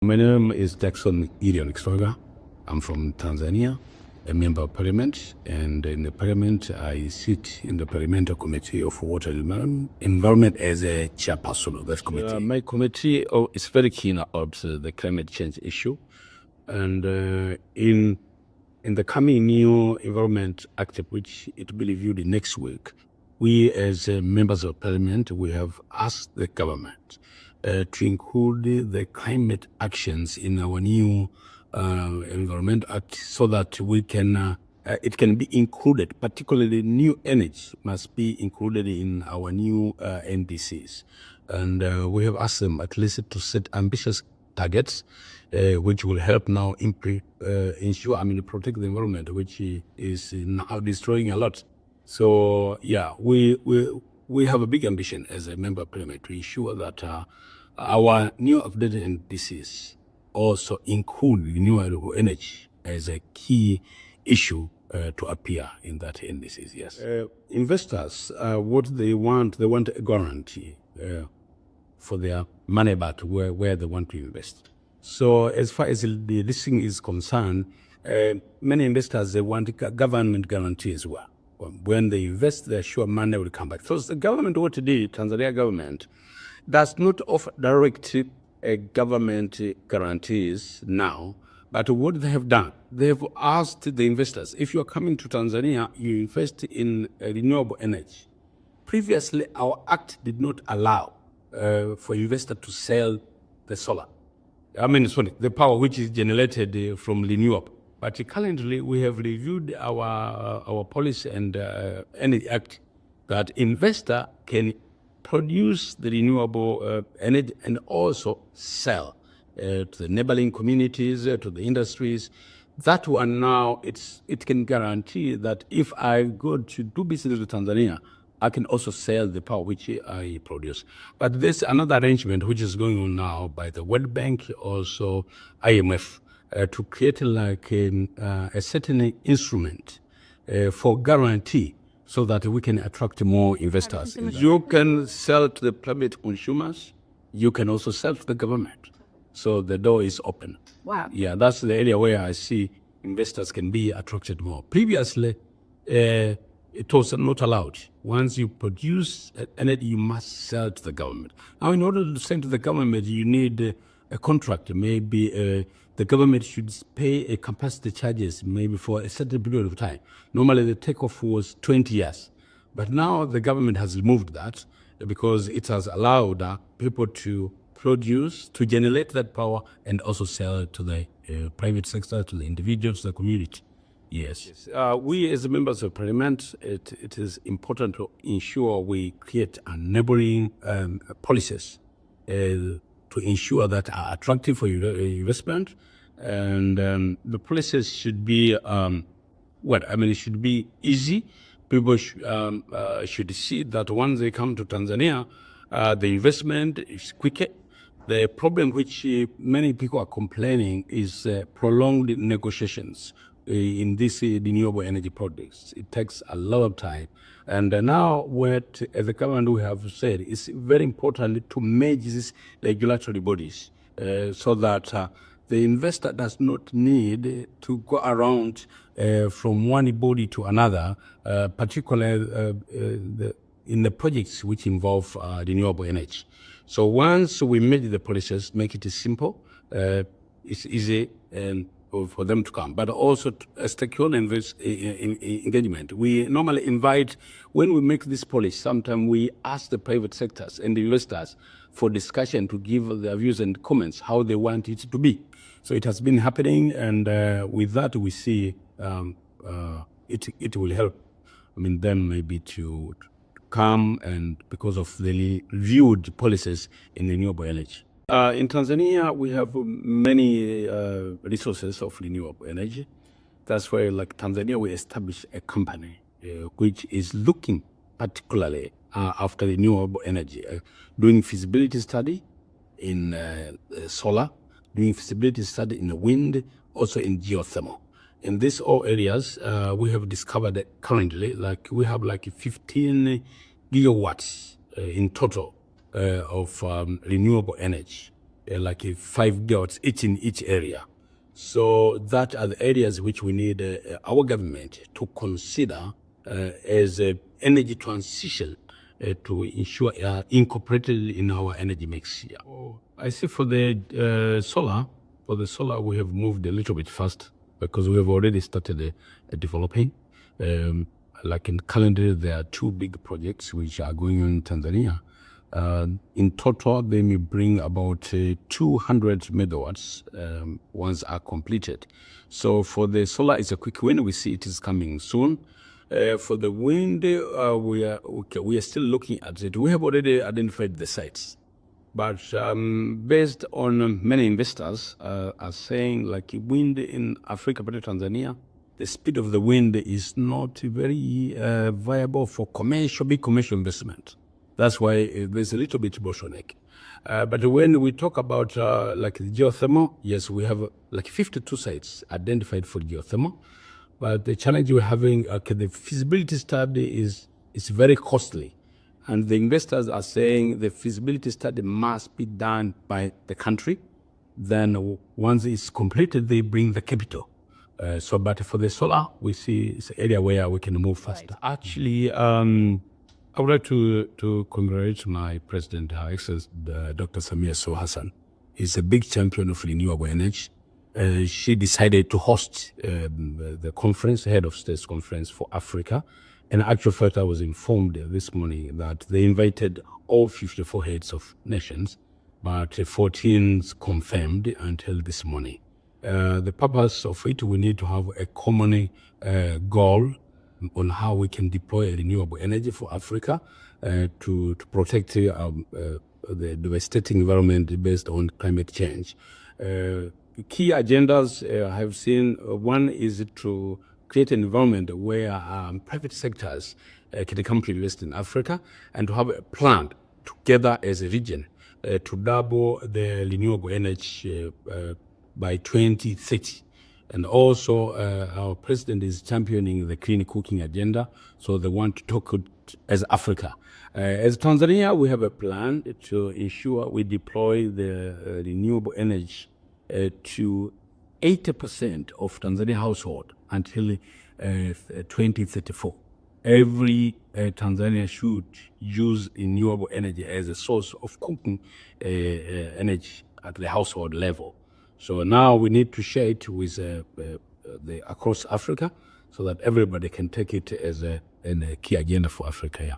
My name is Jackson Kiswaga. I'm from Tanzania, a member of parliament, and in the parliament, I sit in the parliamentary committee of water and environment as a chairperson of that committee. My committee is very keen about the climate change issue, and in the coming new Environment Act, which it will be reviewed next week, we as members of parliament, we have asked the government to include the climate actions in our new Environment Act so that we can it can be included, particularly new energy must be included in our new NDCs. And we have asked them at least to set ambitious targets, which will help now ensure, protect the environment, which is now destroying a lot. So yeah, we have a big ambition as a member of parliament to ensure that our new updated NDCs also include renewable energy as a key issue to appear in that NDCs. Yes, investors, what they want a guarantee for their money back where they want to invest. So as far as the listing is concerned, many investors, they want government guarantee as well. When they invest, they're sure money will come back. So the government, what it did, Tanzania government, does not offer direct government guarantees now, but what they have done, they've asked the investors, if you're coming to Tanzania, you invest in renewable energy. Previously, our act did not allow for investor to sell the solar. The power which is generated from renewable. But currently, we have reviewed our policy and energy act that investor can produce the renewable energy and also sell to the neighboring communities, to the industries. That one now, it can guarantee that if I go to do business with Tanzania, I can also sell the power which I produce. But there's another arrangement which is going on now by the World Bank, also IMF, to create like a certain instrument for guarantee so that we can attract more investors. You can sell to the private consumers, you can also sell to the government. So the door is open. Wow. Yeah, that's the area where I see investors can be attracted more. Previously, it was not allowed. Once you produce energy, you must sell to the government. Now, in order to sell to the government, you need a contract. Maybe the government should pay a capacity charges maybe for a certain period of time. Normally, the takeoff was 20 years. But now the government has removed that because it has allowed people to produce, to generate that power and also sell to the private sector, to the individuals, to the community. Yes. We as members of parliament, it is important to ensure we create enabling policies to ensure that are attractive for investment. And the policies should be, it should be easy. People should see that once they come to Tanzania, the investment is quicker. The problem which many people are complaining is prolonged negotiations in these renewable energy projects. It takes a lot of time. And now what the government we have said is very important to merge these regulatory bodies so that the investor does not need to go around from one body to another, particularly in the projects which involve renewable energy. So once we made the policies, make it simple, it's easy for them to come, but also stakeholder engagement. We normally invite, when we make this policy, sometimes we ask the private sectors and the investors for discussion to give their views and comments, how they want it to be. So it has been happening, and with that we see it will help, them maybe to come, and because of the reviewed policies in renewable energy. In Tanzania, we have many resources of renewable energy. That's why, like Tanzania, we established a company which is looking particularly after renewable energy, doing feasibility study in solar, doing feasibility study in wind, also in geothermal. In these all areas, we have discovered that currently, we have 15 gigawatts in total of renewable energy. like 5 gigawatts each in each area. So that are the areas which we need our government to consider as an energy transition to ensure incorporated in our energy mix. Yeah. I see for the solar, we have moved a little bit fast because we have already started developing. Like in calendar, there are 2 big projects which are going on in Tanzania. In total, they may bring about 200 megawatts once are completed. So for the solar, it's a quick win. We see it is coming soon. For the wind, we are still looking at it. We have already identified the sites. But based on many investors are saying like wind in Africa, particularly Tanzania, the speed of the wind is not very viable for big commercial investment. That's why there's a little bit bottleneck. But when we talk about like geothermal, yes, we have like 52 sites identified for geothermal. But the challenge we're having, the feasibility study is very costly. And the investors are saying the feasibility study must be done by the country. Then once it's completed, they bring the capital. But for the solar, we see it's an area where we can move faster. Right. Actually, I would like to congratulate my president, Her Excellency Dr. Samia Suluhu Hassan. He's a big champion of renewable energy. She decided to host the conference, head of states conference for Africa. And actual fact, I was informed this morning that they invited all 54 heads of nations, but 14 confirmed until this morning. The purpose of it, we need to have a common goal on how we can deploy renewable energy for Africa to protect the devastating environment based on climate change. Key agendas I have seen, one is to create an environment where private sectors can come to invest in Africa and to have a plan together as a region to double the renewable energy by 2030. And also, our president is championing the clean cooking agenda, so they want to talk as Africa. As Tanzania, we have a plan to ensure we deploy the renewable energy to 80% of Tanzania household until 2034. Every Tanzania should use renewable energy as a source of cooking energy at the household level. So now we need to share it with across Africa so that everybody can take it as a key agenda for Africa. Yeah.